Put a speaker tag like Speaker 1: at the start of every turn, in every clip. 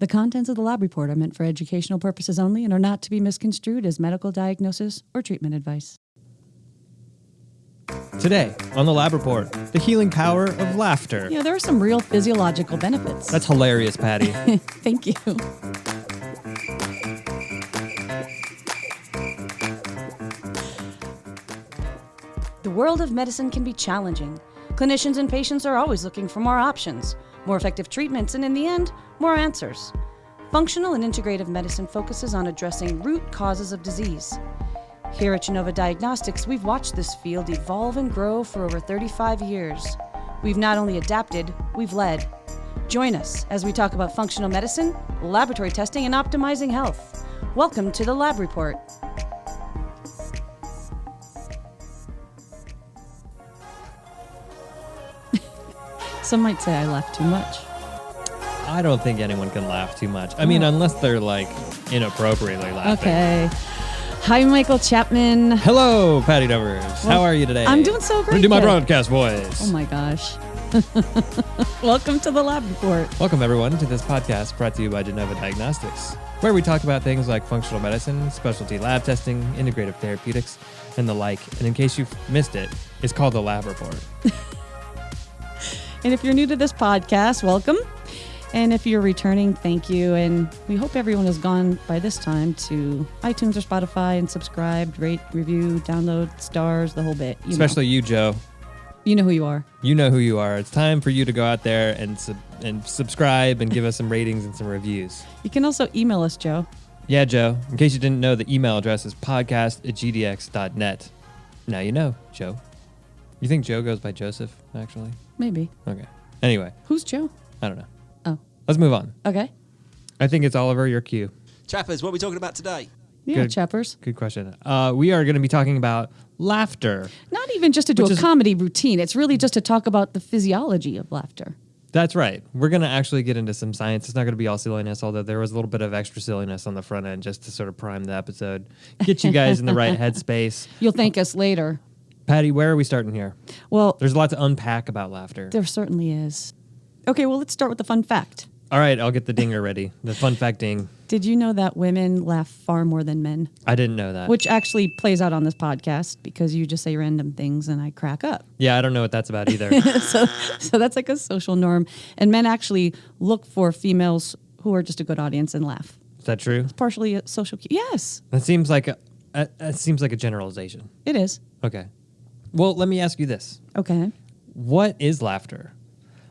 Speaker 1: The contents of the lab report are meant for educational purposes only and are not to be misconstrued as medical diagnosis or treatment advice.
Speaker 2: Today, on the lab report, the healing power of laughter.
Speaker 1: Yeah, there are some real physiological benefits.
Speaker 2: That's hilarious, Patty.
Speaker 1: Thank you. The world of medicine can be challenging. Clinicians and patients are always looking for more options, more effective treatments, and in the end, more answers. Functional and integrative medicine focuses on addressing root causes of disease. Here at Genova Diagnostics, we've watched this field evolve and grow for over 35 years. We've not only adapted, we've led. Join us as we talk about functional medicine, laboratory testing, and optimizing health. Welcome to the Lab Report. Some might say I laugh too much.
Speaker 2: I don't think anyone can laugh too much. I mean, unless they're like inappropriately laughing.
Speaker 1: Okay. Hi, Michael Chapman.
Speaker 2: Hello, Patty Dubbers. How are you today?
Speaker 1: I'm doing so great.
Speaker 2: I'm gonna do my
Speaker 1: today.
Speaker 2: broadcast voice.
Speaker 1: Oh my gosh. Welcome to the Lab Report.
Speaker 2: Welcome, everyone, to this podcast brought to you by Genova Diagnostics, where we talk about things like functional medicine, specialty lab testing, integrative therapeutics, and the like. And in case you've missed it, it's called the Lab Report.
Speaker 1: And if you're new to this podcast, welcome. And if you're returning, thank you. And we hope everyone has gone by this time to iTunes or Spotify and subscribed, rate, review, download, stars, the whole bit.
Speaker 2: Especially you, Joe.
Speaker 1: You know who you are.
Speaker 2: You know who you are. It's time for you to go out there and subscribe and give us some ratings and some reviews.
Speaker 1: You can also email us, Joe.
Speaker 2: Yeah, Joe. In case you didn't know, the email address is podcast@gdx.net. Now you know, Joe. You think Joe goes by Joseph, actually?
Speaker 1: Maybe.
Speaker 2: Okay. Anyway.
Speaker 1: Who's Joe?
Speaker 2: I don't know.
Speaker 1: Oh.
Speaker 2: Let's move on.
Speaker 1: Okay.
Speaker 2: I think it's Oliver, your cue.
Speaker 3: Chappers, what are we talking about today?
Speaker 1: Yeah,
Speaker 2: Good.
Speaker 1: chappers.
Speaker 2: Good question. We are going to be talking about laughter.
Speaker 1: Not even just to do
Speaker 2: Which
Speaker 1: a
Speaker 2: is-
Speaker 1: comedy routine. It's really just to talk about the physiology of laughter.
Speaker 2: That's right. We're going to actually get into some science. It's not going to be all silliness, although there was a little bit of extra silliness on the front end just to sort of prime the episode. Get you guys in the right headspace.
Speaker 1: You'll thank us later.
Speaker 2: Patty, where are we starting here?
Speaker 1: Well,
Speaker 2: There's a lot to unpack about laughter.
Speaker 1: there certainly is. Okay, well, let's start with the fun fact.
Speaker 2: All right, I'll get the dinger ready. The fun fact ding.
Speaker 1: Did you know that women laugh far more than men?
Speaker 2: I didn't know that.
Speaker 1: Which actually plays out on this podcast because you just say random things and I crack up.
Speaker 2: Yeah, I don't know what that's about either.
Speaker 1: So that's like a social norm. And men actually look for females who are just a good audience and laugh.
Speaker 2: Is that true?
Speaker 1: Partially a social cue. Yes,
Speaker 2: That seems like a generalization.
Speaker 1: it is.
Speaker 2: Okay. Well, let me ask you this.
Speaker 1: Okay.
Speaker 2: What is laughter?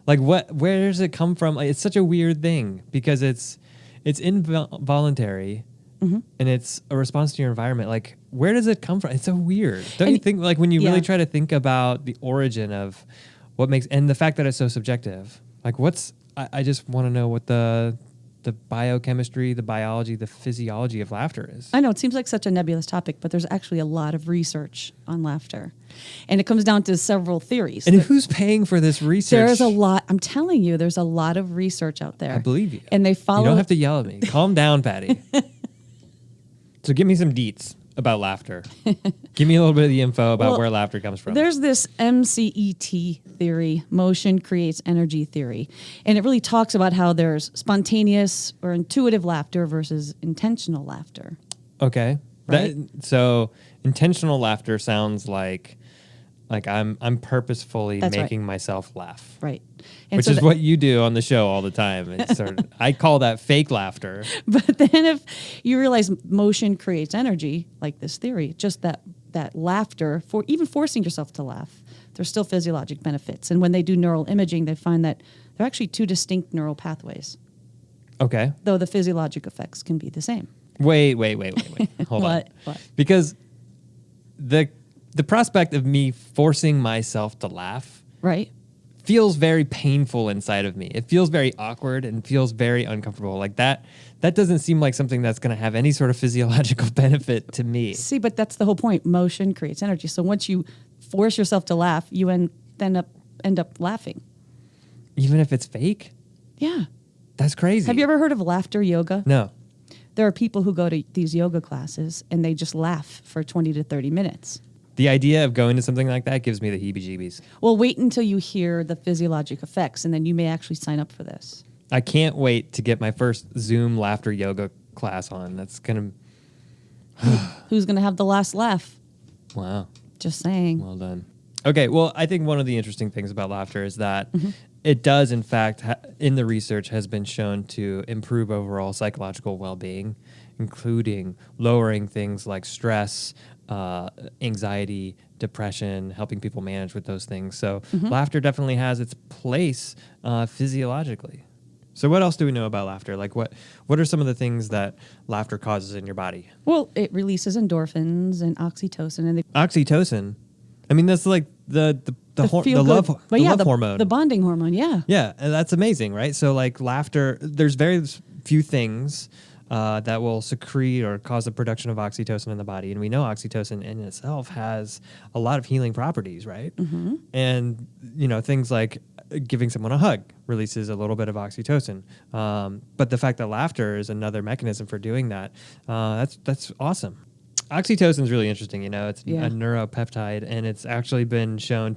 Speaker 2: Like, where does it come from? Like, it's such a weird thing because it's involuntary and it's a response to your environment. Like, where does it come from? It's so weird. Don't you think, like, when you really try to think about the origin of what makes, and the fact that it's so subjective, like, I just want to know what the biochemistry, the biology, the physiology of laughter is.
Speaker 1: I know it seems like such a nebulous topic, but there's actually a lot of research on laughter. And it comes down to several theories.
Speaker 2: And who's paying for this research?
Speaker 1: There's a lot. I'm telling you, there's a lot of research out there.
Speaker 2: I believe you.
Speaker 1: And they follow.
Speaker 2: You don't have to yell at me. Calm down, Patty. So give me some deets about laughter. Give me a little bit of the info about where laughter comes from.
Speaker 1: There's this MCET theory, motion creates energy theory. And it really talks about how there's spontaneous or intuitive laughter versus intentional laughter.
Speaker 2: Okay.
Speaker 1: Right?
Speaker 2: So intentional laughter sounds like I'm purposefully
Speaker 1: That's
Speaker 2: making myself laugh.
Speaker 1: Right. And
Speaker 2: Which
Speaker 1: so
Speaker 2: is what you do on the show all the time. It's sort of, I call that fake laughter.
Speaker 1: But then if you realize motion creates energy, like this theory, just that laughter, for even forcing yourself to laugh, there's still physiologic benefits. And when they do neural imaging, they find that there are actually two distinct neural pathways,
Speaker 2: Okay.
Speaker 1: though the physiologic effects can be the same.
Speaker 2: Wait. Hold on.
Speaker 1: What?
Speaker 2: Because the prospect of me forcing myself to laugh
Speaker 1: Right?
Speaker 2: feels very painful inside of me. It feels very awkward and feels very uncomfortable. Like that doesn't seem like something that's going to have any sort of physiological benefit to me.
Speaker 1: See, but that's the whole point. Motion creates energy. So once you force yourself to laugh, you end up laughing.
Speaker 2: Even if it's fake?
Speaker 1: Yeah.
Speaker 2: That's crazy.
Speaker 1: Have you ever heard of laughter yoga?
Speaker 2: No.
Speaker 1: There are people who go to these yoga classes and they just laugh for 20 to 30 minutes.
Speaker 2: The idea of going to something like that gives me the heebie-jeebies.
Speaker 1: Well, wait until you hear the physiologic effects, and then you may actually sign up for this.
Speaker 2: I can't wait to get my first Zoom laughter yoga class on. That's going to...
Speaker 1: Who's going to have the last laugh?
Speaker 2: Wow.
Speaker 1: Just saying.
Speaker 2: Well done. Okay, well, I think one of the interesting things about laughter is that it does, in fact, in the research, has been shown to improve overall psychological well-being, including lowering things like stress, anxiety, depression, helping people manage with those things. So laughter definitely has its place physiologically. So what else do we know about laughter? Like what are some of the things that laughter causes in your body?
Speaker 1: Well, it releases endorphins and oxytocin. And
Speaker 2: Oxytocin? I mean, that's like the love hormone.
Speaker 1: The bonding hormone, yeah.
Speaker 2: Yeah, and that's amazing, right? So like laughter, there's very few things that will secrete or cause the production of oxytocin in the body. And we know oxytocin in itself has a lot of healing properties, right? And, things like giving someone a hug releases a little bit of oxytocin. But the fact that laughter is another mechanism for doing that, that's awesome. Oxytocin is really interesting. It's a neuropeptide, and it's actually been shown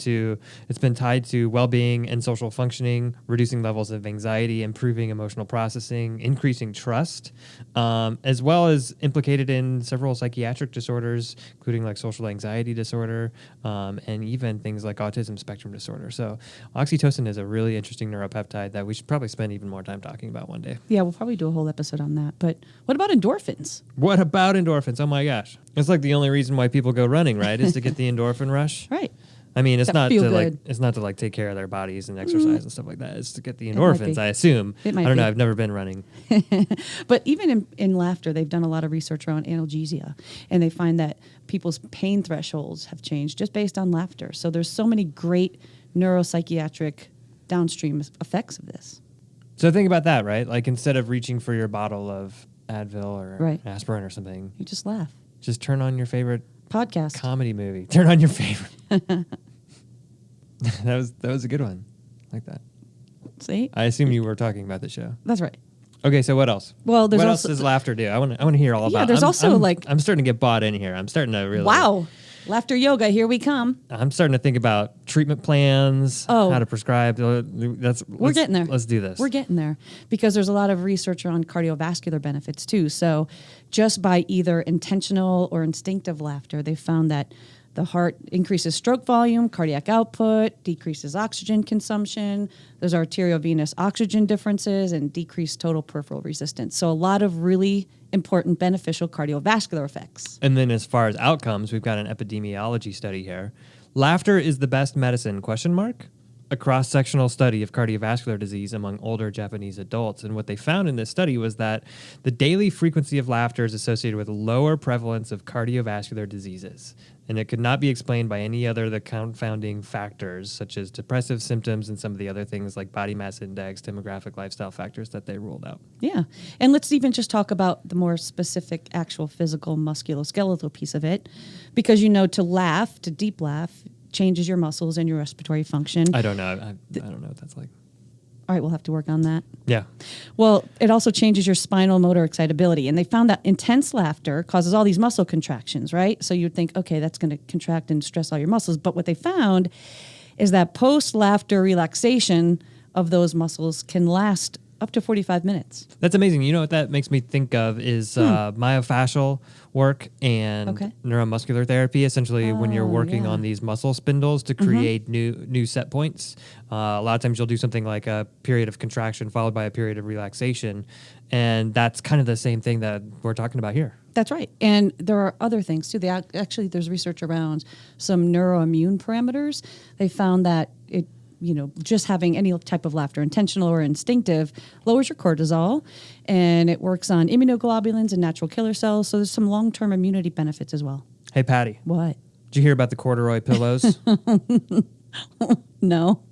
Speaker 2: it's been tied to well-being and social functioning, reducing levels of anxiety, improving emotional processing, increasing trust, as well as implicated in several psychiatric disorders, including like social anxiety disorder, and even things like autism spectrum disorder. So oxytocin is a really interesting neuropeptide that we should probably spend even more time talking about one day.
Speaker 1: Yeah, we'll probably do a whole episode on that. But what about endorphins?
Speaker 2: What about endorphins? Oh my gosh. It's like the only reason why people go running, right? Is to get the endorphin rush.
Speaker 1: Right.
Speaker 2: I mean, it's
Speaker 1: That
Speaker 2: not
Speaker 1: feel
Speaker 2: to
Speaker 1: good.
Speaker 2: it's not to like take care of their bodies and exercise and stuff like that. It's to get the endorphins, I assume.
Speaker 1: It might
Speaker 2: I don't know.
Speaker 1: be.
Speaker 2: I've never been running.
Speaker 1: But even in laughter, they've done a lot of research around analgesia, and they find that people's pain thresholds have changed just based on laughter. So there's so many great neuropsychiatric downstream effects of this.
Speaker 2: So think about that, right? Like instead of reaching for your bottle of Advil or aspirin or something,
Speaker 1: You just laugh.
Speaker 2: just turn on your favorite
Speaker 1: Podcast.
Speaker 2: comedy movie. Turn on your favorite. That was a good one. I like that.
Speaker 1: See?
Speaker 2: I assume you were talking about the show.
Speaker 1: That's right.
Speaker 2: Okay, so what else?
Speaker 1: Well, there's
Speaker 2: what
Speaker 1: also
Speaker 2: else does laughter do? I want to hear all about.
Speaker 1: Yeah, there's also like
Speaker 2: I'm starting to get bought in here. I'm starting to really.
Speaker 1: Wow. Laughter yoga, here we come.
Speaker 2: I'm starting to think about treatment plans, how to prescribe. We're
Speaker 1: getting there.
Speaker 2: Let's do this.
Speaker 1: We're getting there because there's a lot of research on cardiovascular benefits too. So just by either intentional or instinctive laughter, they found that the heart increases stroke volume, cardiac output, decreases oxygen consumption. There's arteriovenous oxygen differences and decreased total peripheral resistance. So a lot of really important beneficial cardiovascular effects.
Speaker 2: And then as far as outcomes, we've got an epidemiology study here. Laughter is the best medicine, ? A cross-sectional study of cardiovascular disease among older Japanese adults. And what they found in this study was that the daily frequency of laughter is associated with lower prevalence of cardiovascular diseases. And it could not be explained by any other the confounding factors, such as depressive symptoms and some of the other things like body mass index, demographic, lifestyle factors that they ruled out.
Speaker 1: Yeah. And let's even just talk about the more specific actual physical musculoskeletal piece of it. Because, to laugh, to deep laugh, changes your muscles and your respiratory function.
Speaker 2: I don't know. I don't know what that's like.
Speaker 1: All right, we'll have to work on that.
Speaker 2: Yeah.
Speaker 1: Well, it also changes your spinal motor excitability. And they found that intense laughter causes all these muscle contractions, right? So you'd think, okay, that's going to contract and stress all your muscles. But what they found is that post-laughter relaxation of those muscles can last up to 45 minutes.
Speaker 2: That's amazing. You know what that makes me think of is myofascial work and neuromuscular therapy. Essentially, when you're working on these muscle spindles to create new set points, a lot of times you'll do something like a period of contraction followed by a period of relaxation. And that's kind of the same thing that we're talking about here.
Speaker 1: That's right. And there are other things too. Actually, there's research around some neuroimmune parameters. They found that it just having any type of laughter, intentional or instinctive, lowers your cortisol, and it works on immunoglobulins and natural killer cells. So there's some long-term immunity benefits as well.
Speaker 2: Hey, Patty.
Speaker 1: What?
Speaker 2: Did you hear about the corduroy pillows?
Speaker 1: No.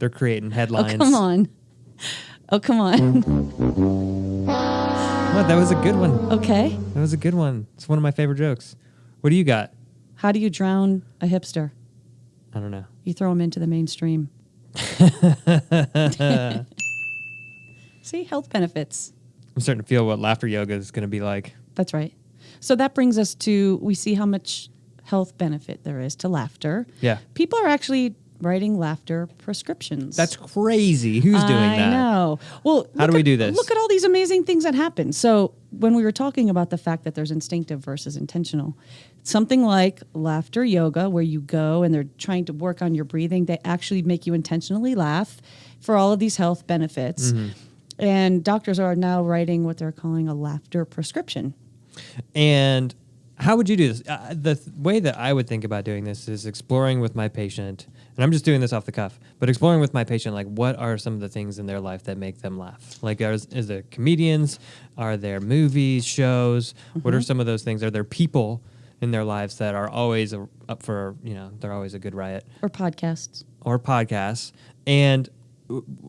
Speaker 2: They're creating headlines.
Speaker 1: Oh, come on.
Speaker 2: What? That was a good one.
Speaker 1: Okay.
Speaker 2: That was a good one. It's one of my favorite jokes. What do you got?
Speaker 1: How do you drown a hipster?
Speaker 2: I don't know.
Speaker 1: You throw them into the mainstream. See, health benefits.
Speaker 2: I'm starting to feel what laughter yoga is going to be like.
Speaker 1: That's right. So that brings us to, we see how much health benefit there is to laughter.
Speaker 2: Yeah.
Speaker 1: People are actually writing laughter prescriptions.
Speaker 2: That's crazy. Who's doing that?
Speaker 1: I know. Well,
Speaker 2: how do we do this?
Speaker 1: Look at all these amazing things that happen. So when we were talking about the fact that there's instinctive versus intentional, something like laughter yoga, where you go and they're trying to work on your breathing, they actually make you intentionally laugh for all of these health benefits. Mm-hmm. And doctors are now writing what they're calling a laughter prescription.
Speaker 2: And how would you do this? The way that I would think about doing this is exploring with my patient, and I'm just doing this off the cuff, but exploring with my patient, like, what are some of the things in their life that make them laugh? Like, is there comedians? Are there movies, shows? Mm-hmm. What are some of those things? Are there people in their lives that are always up for, they're always a good riot?
Speaker 1: Or podcasts.
Speaker 2: And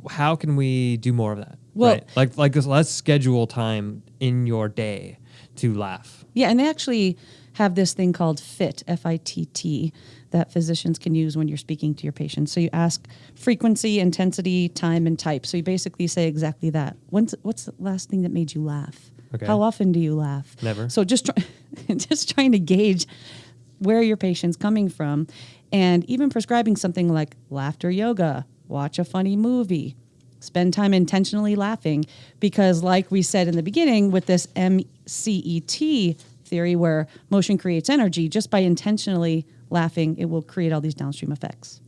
Speaker 2: how can we do more of that?
Speaker 1: Well,
Speaker 2: right? Like this, let's schedule time in your day to laugh.
Speaker 1: Yeah, and they actually have this thing called FIT, F-I-T-T, that physicians can use when you're speaking to your patients. So you ask frequency, intensity, time, and type. So you basically say exactly that. What's the last thing that made you laugh?
Speaker 2: Okay.
Speaker 1: How often do you laugh?
Speaker 2: Never.
Speaker 1: So just trying to gauge where your patient's coming from, and even prescribing something like laughter yoga, watch a funny movie, spend time intentionally laughing, because like we said in the beginning with this MECT theory where motion creates energy, just by intentionally laughing, it will create all these downstream effects.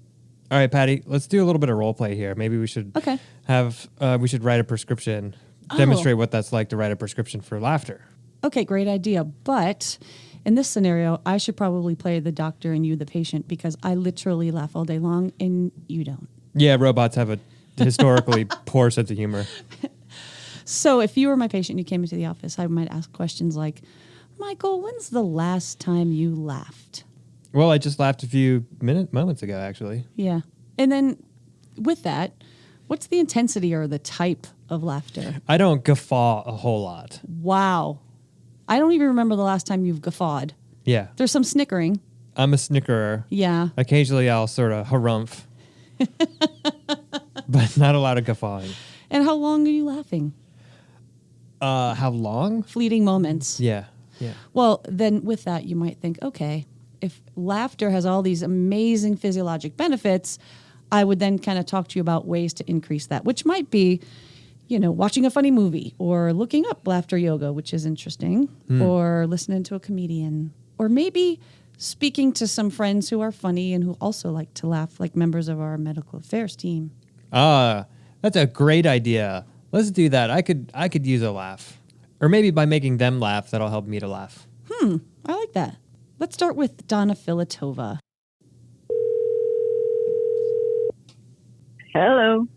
Speaker 2: All right, Patty, let's do a little bit of role play here. Maybe we should we should write a prescription, demonstrate what that's like to write a prescription for laughter.
Speaker 1: Okay, great idea. But in this scenario, I should probably play the doctor and you the patient, because I literally laugh all day long and you don't.
Speaker 2: Yeah, robots have a historically poor sense of humor.
Speaker 1: So if you were my patient and you came into the office, I might ask questions like, Michael, when's the last time you laughed?
Speaker 2: Well, I just laughed a few moments ago, actually.
Speaker 1: Yeah. And then with that, what's the intensity or the type of laughter?
Speaker 2: I don't guffaw a whole lot.
Speaker 1: Wow. I don't even remember the last time you've guffawed.
Speaker 2: Yeah.
Speaker 1: There's some snickering.
Speaker 2: I'm a snickerer.
Speaker 1: Yeah.
Speaker 2: Occasionally I'll sort of harumph. But not a lot of guffawing.
Speaker 1: And how long are you laughing?
Speaker 2: How long?
Speaker 1: Fleeting moments.
Speaker 2: Yeah.
Speaker 1: Well, then with that, you might think, okay, if laughter has all these amazing physiologic benefits, I would then kind of talk to you about ways to increase that, which might be, watching a funny movie, or looking up laughter yoga, which is interesting, or listening to a comedian, or maybe speaking to some friends who are funny and who also like to laugh, like members of our medical affairs team.
Speaker 2: That's a great idea. Let's do that. I could use a laugh. Or maybe by making them laugh, that'll help me to laugh.
Speaker 1: I like that. Let's start with Donna Filatova.
Speaker 4: Hello.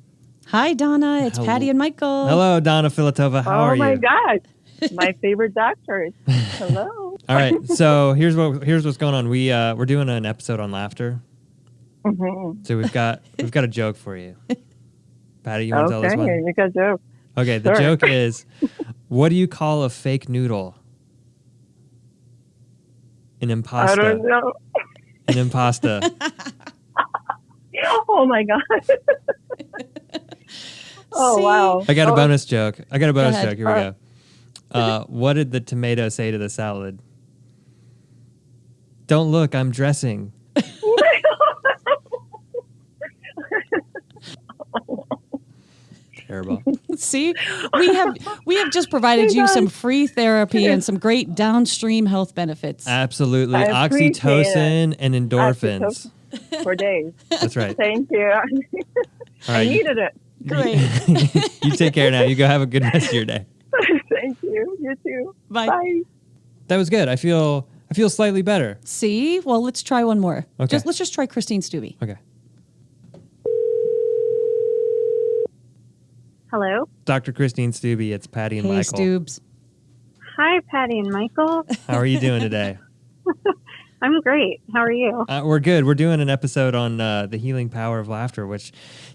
Speaker 1: Hi, Donna. It's Patti and Michael.
Speaker 2: Hello, Donna Filatova. How are you?
Speaker 4: Oh, my God. My favorite doctors. Hello.
Speaker 2: All right. So here's what's going on. We're doing an episode on laughter.
Speaker 4: Mm-hmm.
Speaker 2: So we've got a joke for you. Patty, you want to tell us one?
Speaker 4: Okay, you got a joke.
Speaker 2: Okay, the joke is, what do you call a fake noodle? An impasta.
Speaker 4: I don't know.
Speaker 2: An impasta.
Speaker 4: Oh, my God. Oh, wow.
Speaker 2: I got a bonus joke. Here we
Speaker 4: go.
Speaker 2: What did the tomato say to the salad? Don't look, I'm dressing. Terrible.
Speaker 1: See, we have just provided you some free therapy and some great downstream health benefits.
Speaker 2: Absolutely.
Speaker 4: I appreciate
Speaker 2: Oxytocin and endorphins.
Speaker 4: For days.
Speaker 2: That's right.
Speaker 4: Thank you.
Speaker 2: All right.
Speaker 4: I needed it.
Speaker 1: Great.
Speaker 2: You take care now. You go have a good rest of your day.
Speaker 4: Thank you. You too.
Speaker 1: Bye.
Speaker 4: Bye.
Speaker 2: That was good. I feel slightly better.
Speaker 1: See? Well, let's try one more.
Speaker 2: Okay.
Speaker 1: Let's just try Christine Stubbe.
Speaker 2: Okay.
Speaker 5: Hello.
Speaker 2: Dr. Christine Stubbe, it's Patti and
Speaker 1: Hey,
Speaker 2: Michael.
Speaker 1: Stubes.
Speaker 5: Hi, Patti and Michael.
Speaker 2: How are you doing today?
Speaker 5: I'm great. How are you?
Speaker 2: We're good. We're doing an episode on the healing power of laughter, which,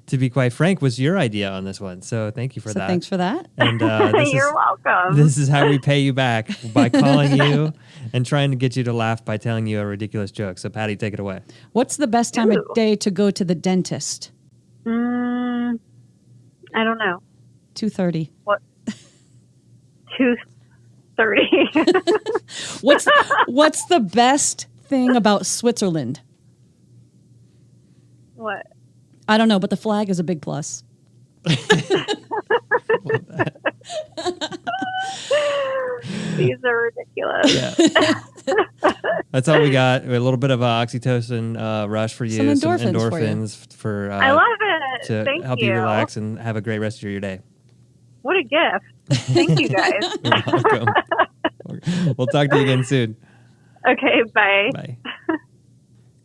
Speaker 2: to be quite frank, was your idea on this one. So thank you for that.
Speaker 1: Thanks for that.
Speaker 2: And
Speaker 5: You're welcome.
Speaker 2: This is how we pay you back, by calling you and trying to get you to laugh by telling you a ridiculous joke. So, Patti, take it away.
Speaker 1: What's the best time of day to go to the dentist?
Speaker 5: I don't know.
Speaker 1: 2:30.
Speaker 5: What? 2:30.
Speaker 1: What's the best thing about Switzerland?
Speaker 5: What?
Speaker 1: I don't know, but the flag is a big plus.
Speaker 5: These are ridiculous.
Speaker 2: Yeah. That's all we got. A little bit of oxytocin rush for you.
Speaker 1: Some endorphins
Speaker 2: some
Speaker 1: for you.
Speaker 2: endorphins for
Speaker 5: I love it.
Speaker 2: to
Speaker 5: Thank
Speaker 2: help you relax and have a great rest of your day.
Speaker 5: What a gift. Thank you, guys.
Speaker 2: You're welcome. We'll talk to you again soon.
Speaker 5: Okay, bye.
Speaker 2: Bye.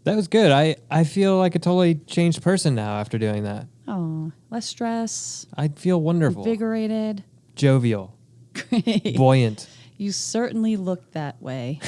Speaker 2: That was good. I feel like a totally changed person now after doing that.
Speaker 1: Oh, less stress,
Speaker 2: I feel wonderful.
Speaker 1: invigorated.
Speaker 2: Jovial.
Speaker 1: Great.
Speaker 2: Buoyant.
Speaker 1: You certainly look that way.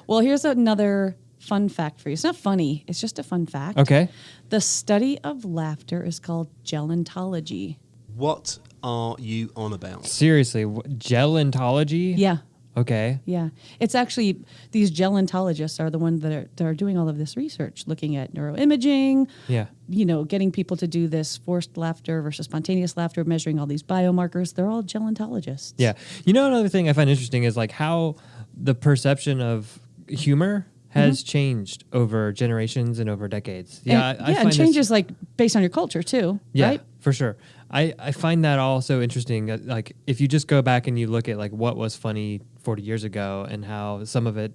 Speaker 1: Well, here's another fun fact for you. It's not funny. It's just a fun fact.
Speaker 2: Okay.
Speaker 1: The study of laughter is called gelantology.
Speaker 3: What are you on about?
Speaker 2: Seriously, gelantology?
Speaker 1: Yeah.
Speaker 2: Okay.
Speaker 1: Yeah. It's actually, these gelantologists are the ones that are doing all of this research, looking at neuroimaging,
Speaker 2: Yeah.
Speaker 1: Getting people to do this forced laughter versus spontaneous laughter, measuring all these biomarkers. They're all gelantologists.
Speaker 2: Yeah. Another thing I find interesting is like how the perception of humor has changed over generations and over decades. Yeah. I
Speaker 1: and
Speaker 2: find
Speaker 1: changes like based on your culture too,
Speaker 2: Yeah,
Speaker 1: right?
Speaker 2: for sure. I find that also interesting. Like if you just go back and you look at like what was funny 40 years ago and how some of it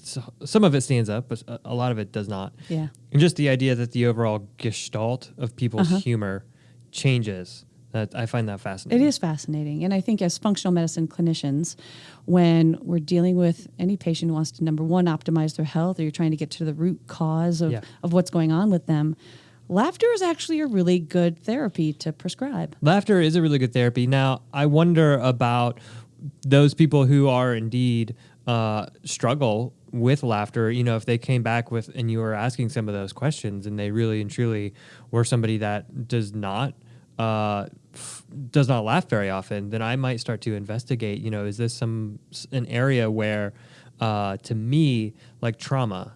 Speaker 2: stands up, but a lot of it does not.
Speaker 1: Yeah.
Speaker 2: And just the idea that the overall gestalt of people's humor changes. That I find that fascinating.
Speaker 1: It is fascinating. And I think as functional medicine clinicians, when we're dealing with any patient who wants to, number one, optimize their health, or you're trying to get to the root cause of what's going on with them, laughter is actually a really good therapy to prescribe.
Speaker 2: Laughter is a really good therapy. Now, I wonder about those people who are indeed struggle with laughter. If they came back with, and you were asking some of those questions, and they really and truly were somebody that does not laugh very often, then I might start to investigate. Is this an area where, to me, like trauma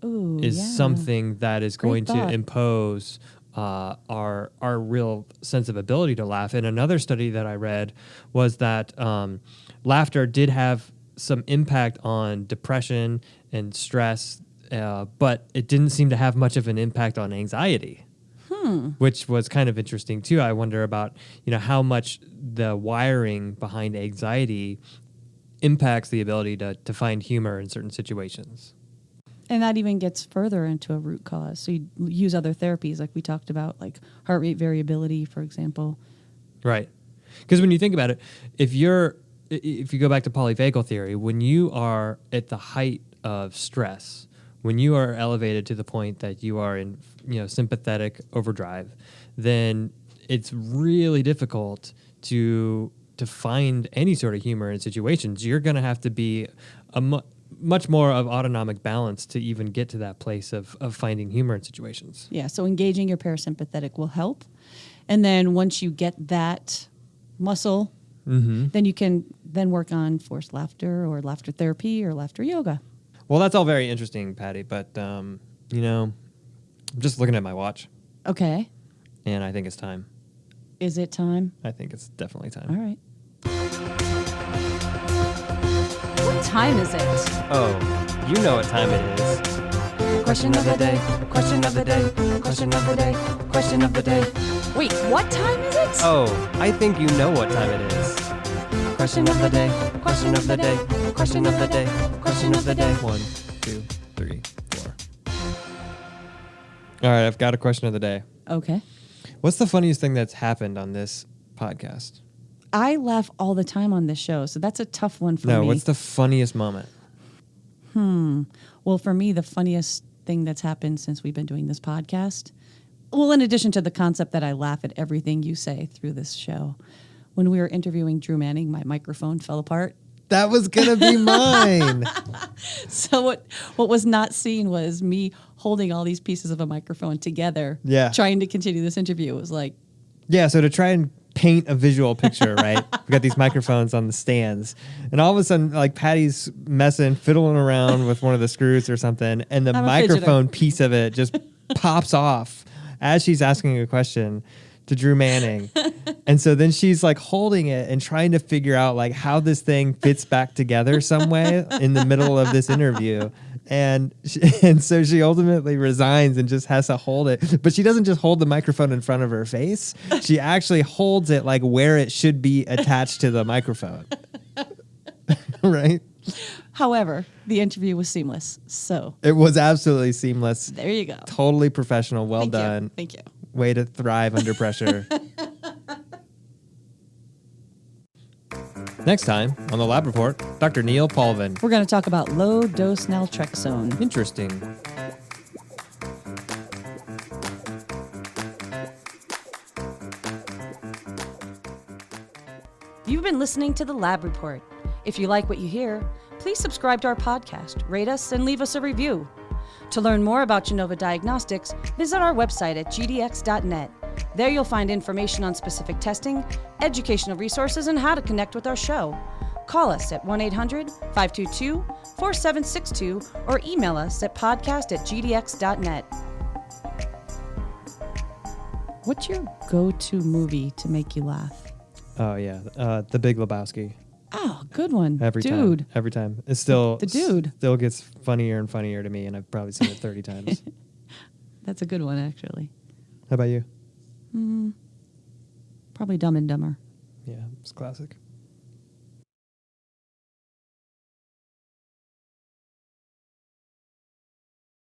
Speaker 2: is something that is going to impose our real sense of ability to laugh. And another study that I read was that laughter did have some impact on depression and stress, but it didn't seem to have much of an impact on anxiety. Which was kind of interesting too. I wonder about, how much the wiring behind anxiety impacts the ability to find humor in certain situations.
Speaker 1: And that even gets further into a root cause. So you use other therapies like we talked about, like heart rate variability, for example.
Speaker 2: Right. Because when you think about it, if you go back to polyvagal theory, when you are at the height of stress, when you are elevated to the point that you are in, sympathetic overdrive, then it's really difficult to find any sort of humor in situations. You're going to have to be much more of autonomic balance to even get to that place of finding humor in situations.
Speaker 1: Yeah, so engaging your parasympathetic will help. And then once you get that muscle, then you can then work on forced laughter or laughter therapy or laughter yoga.
Speaker 2: Well, that's all very interesting, Patty, but, I'm just looking at my watch.
Speaker 1: Okay.
Speaker 2: And I think it's time.
Speaker 1: Is it time?
Speaker 2: I think it's definitely time.
Speaker 1: All right. What time is it?
Speaker 2: Oh, you know what time it is.
Speaker 1: Question of the day. Question of the day. Question of the day. Question of the day. Wait, what time is it?
Speaker 2: Oh, I think you know what time it is. Question of the day. Question of the day. Question of the day. Question of the day. 1, 2, 3, 4. All right, I've got a question of the day.
Speaker 1: Okay.
Speaker 2: What's the funniest thing that's happened on this podcast?
Speaker 1: I laugh all the time on this show, so that's a tough one for me.
Speaker 2: No, what's the funniest moment?
Speaker 1: Well, for me, the funniest thing that's happened since we've been doing this podcast, well, in addition to the concept that I laugh at everything you say through this show, when we were interviewing Drew Manning, my microphone fell apart.
Speaker 2: That was going to be mine.
Speaker 1: So what was not seen was me holding all these pieces of a microphone together, trying to continue this interview. It was like...
Speaker 2: Yeah, so to try and paint a visual picture, right? We got these microphones on the stands, and all of a sudden, like Patty's fiddling around with one of the screws or something, and the microphone piece of it just pops off as she's asking a question to Drew Manning. And so then she's like holding it and trying to figure out like how this thing fits back together some way in the middle of this interview. And so she ultimately resigns and just has to hold it. But she doesn't just hold the microphone in front of her face. She actually holds it like where it should be attached to the microphone. Right?
Speaker 1: However, the interview was seamless. So
Speaker 2: it was absolutely seamless.
Speaker 1: There you go.
Speaker 2: Totally professional. Well done.
Speaker 1: Thank you.
Speaker 2: Way to thrive under pressure. Next time on the Lab Report, Dr. Neil Palvin.
Speaker 1: We're going to talk about low-dose naltrexone.
Speaker 2: Interesting.
Speaker 1: You've been listening to the Lab Report. If you like what you hear, please subscribe to our podcast, rate us, and leave us a review. To learn more about Genova Diagnostics, visit our website at gdx.net. There you'll find information on specific testing, educational resources, and how to connect with our show. Call us at 1-800-522-4762 or email us at podcast@gdx.net. What's your go-to movie to make you laugh?
Speaker 2: Oh, yeah. The Big Lebowski.
Speaker 1: Oh, good one.
Speaker 2: Every
Speaker 1: Dude.
Speaker 2: time. Every time. It's still...
Speaker 1: The dude.
Speaker 2: Still gets funnier and funnier to me, and I've probably seen it 30 times.
Speaker 1: That's a good one, actually.
Speaker 2: How about you?
Speaker 1: Probably Dumb and Dumber.
Speaker 2: Yeah, it's classic.